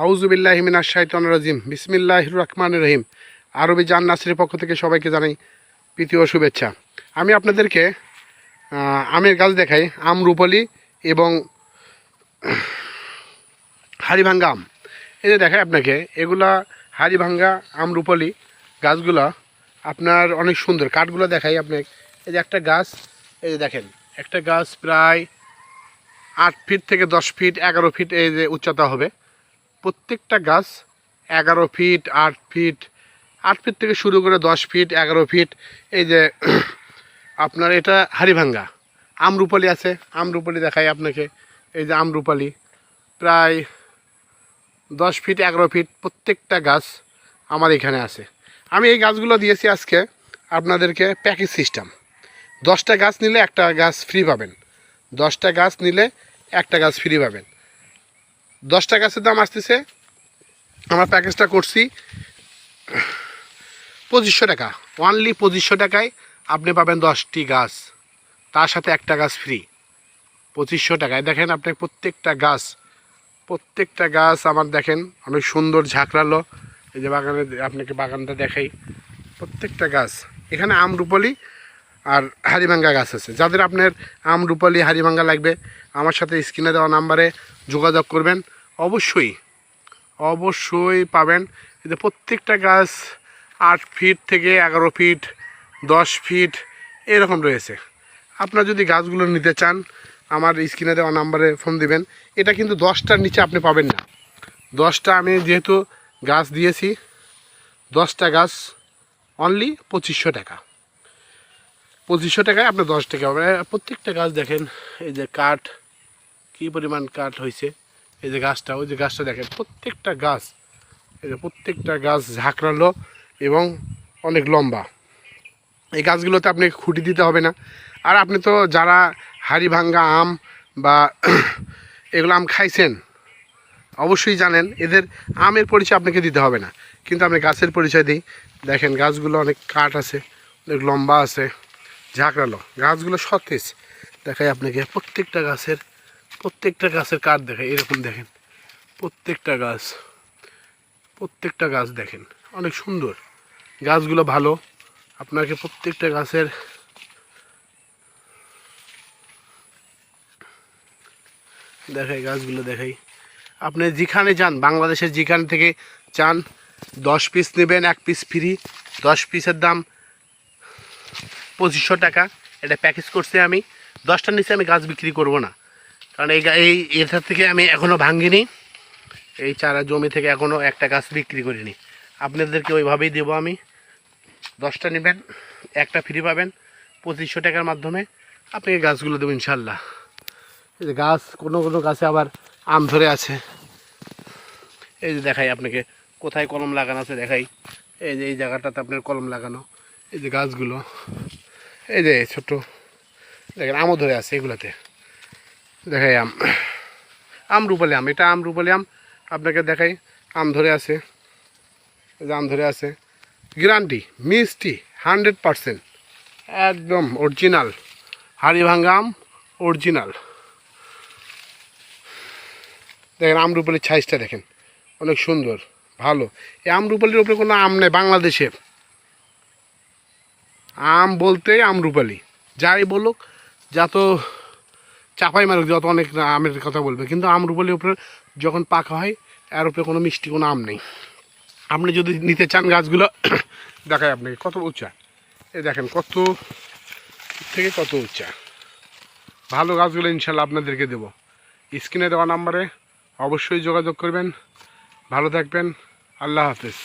আউযুবিল্লাহি মিনাশ শাইতানির রাজিম বিসমিল্লাহির রহমানির রহিম। আরবি জান নাসিরের পক্ষ থেকে সবাইকে জানাই প্রীতি ও শুভেচ্ছা। আমি আপনাদেরকে আমের গাছ দেখাই, আমরুপালি এবং হাড়িভাঙ্গা আম। এই যে দেখাই আপনাকে, এগুলা হাড়িভাঙ্গা আমরুপালি গাছগুলা আপনার অনেক সুন্দর। কাঠগুলো দেখাই আপনাকে। এই যে একটা গাছ, এই যে দেখেন, একটা গাছ প্রায় 8 ফিট থেকে 10 ফিট 11 ফিট এই যে উচ্চতা হবে। প্রত্যেকটা গাছ 11 ফিট 8 ফিট 8 ফিট থেকে শুরু করে 10 ফিট 11 ফিট। এই যে আপনার এটা হাড়িভাঙ্গা। আমরুপালি আছে, আমরুপালি দেখাই আপনাকে। এই যে আমরুপালি প্রায় 10 ফিট 11 ফিট প্রত্যেকটা গাছ আমার এখানে আছে। আমি এই গাছগুলো দিয়েছি আজকে আপনাদেরকে প্যাকেজ সিস্টেম। 10টা গাছ নিলে একটা গাছ ফ্রি পাবেন, 10টা গাছ নিলে একটা গাছ ফ্রি পাবেন। 10টা গাছের দাম আসতেছে, আমার প্যাকেজটা করছি 2500 টাকা। অনলি 2500 টাকায় আপনি পাবেন 10টি গাছ, তার সাথে একটা গাছ ফ্রি। 2500 টাকায় দেখেন আপনি প্রত্যেকটা গাছ আমার দেখেন অনেক সুন্দর ঝাঁকড়ালো। এই যে বাগানে আপনাকে বাগানটা দেখাই, প্রত্যেকটা গাছ এখানে আমরুপালি আর হাড়িভাঙ্গা গাছ আছে। যাদের আপনার আমরুপালি হাড়িভাঙ্গা লাগবে আমার সাথে স্ক্রিনে দেওয়া নাম্বারে যোগাযোগ করবেন, অবশ্যই পাবেন। এই যে প্রত্যেকটা গাছ 8 ফিট থেকে 11 ফিট 10 ফিট এরকম রয়েছে। আপনারা যদি গাছগুলো নিতে চান আমার স্ক্রিনে দেওয়া নাম্বারে ফোন দিবেন। এটা কিন্তু 10টার নিচে আপনি পাবেন না। 10টা আমি যেহেতু গাছ দিয়েছি, 10টা গাছ অনলি 2500 টাকা। 2500 টাকায় আপনি 10 টাকা পাবেন। প্রত্যেকটা গাছ দেখেন, এই যে কাঠ কী পরিমাণ কাঠ হয়েছে। এই যে গাছটা, ওই যে গাছটা দেখেন, প্রত্যেকটা গাছ, এই যে প্রত্যেকটা গাছ ঝাঁকড়ালো এবং অনেক লম্বা। এই গাছগুলোতে আপনি খুঁটি দিতে হবে না। আর আপনি তো যারা হাড়িভাঙ্গা আম বা এগুলো আম খাইছেন অবশ্যই জানেন, এদের আমের পরিচয় আপনাকে দিতে হবে না, কিন্তু আপনি গাছের পরিচয় দিই। দেখেন গাছগুলো অনেক কাঠ আছে, অনেক লম্বা আছে, ঝাঁকড়ালো। গাছগুলো সতেজ দেখাই আপনাকে। প্রত্যেকটা গাছের কাঠ দেখায়, এরকম দেখেন প্রত্যেকটা গাছ দেখেন অনেক সুন্দর। গাছগুলো ভালো। আপনাকে প্রত্যেকটা গাছের গাছগুলো দেখাই। আপনি যেখানে যান, বাংলাদেশের যেখান থেকে চান, 10 পিস নেবেন 1 পিস ফ্রি। 10 পিসের দাম 2500 টাকা। এটা প্যাকেজ করছি আমি। 10টার নিচে আমি গাছ বিক্রি করব না, কারণ এটার থেকে আমি এখনও ভাঙিনি। এই চারা জমি থেকে এখনও একটা গাছ বিক্রি করিনি। আপনাদেরকে ওইভাবেই দেবো আমি। 10টা নেবেন একটা ফ্রি পাবেন 2500 টাকার মাধ্যমে। আপনি গাছগুলো দেবেন ইনশাল্লাহ। এই যে গাছ, কোনো গাছে আবার আম ধরে আছে। এই যে দেখাই আপনাকে কোথায় কলম লাগানো আছে দেখাই। এই যে এই জায়গাটাতে আপনার কলম লাগানো। এই যে গাছগুলো, এই যে ছোট দেখেন আমও ধরে আছে এগুলোতে। দেখাই আমরুপালি আম, এটা আমরুপালি আম আপনাকে দেখাই। আম ধরে আছে, এই যে আম ধরে আছে। গ্যারান্টি মিষ্টি 100%, একদম অরিজিনাল হাড়িভাঙ্গা আম, অরিজিনাল। দেখেন আমরুপালির সাইজটা দেখেন অনেক সুন্দর, ভালো। এই আমরুপালির উপরে কোনো আম নেই বাংলাদেশে। আম বলতেই আমরুপালি, যাই বলুক, যত চাপাই মারুক, যত অনেক আমের কথা বলবে, কিন্তু আমরুপালির উপরে যখন পাকা হয় এর উপরে কোনো মিষ্টি কোনো আম নেই। আপনি যদি নিতে চান গাছগুলো দেখায় আপনাকে কত উঁচা। এই দেখেন কত থেকে কত উঁচা। ভালো গাছগুলো ইনশাল্লাহ আপনাদেরকে দেবো। স্ক্রিনে দেওয়া নাম্বারে অবশ্যই যোগাযোগ করবেন। ভালো থাকবেন, আল্লাহ হাফেজ।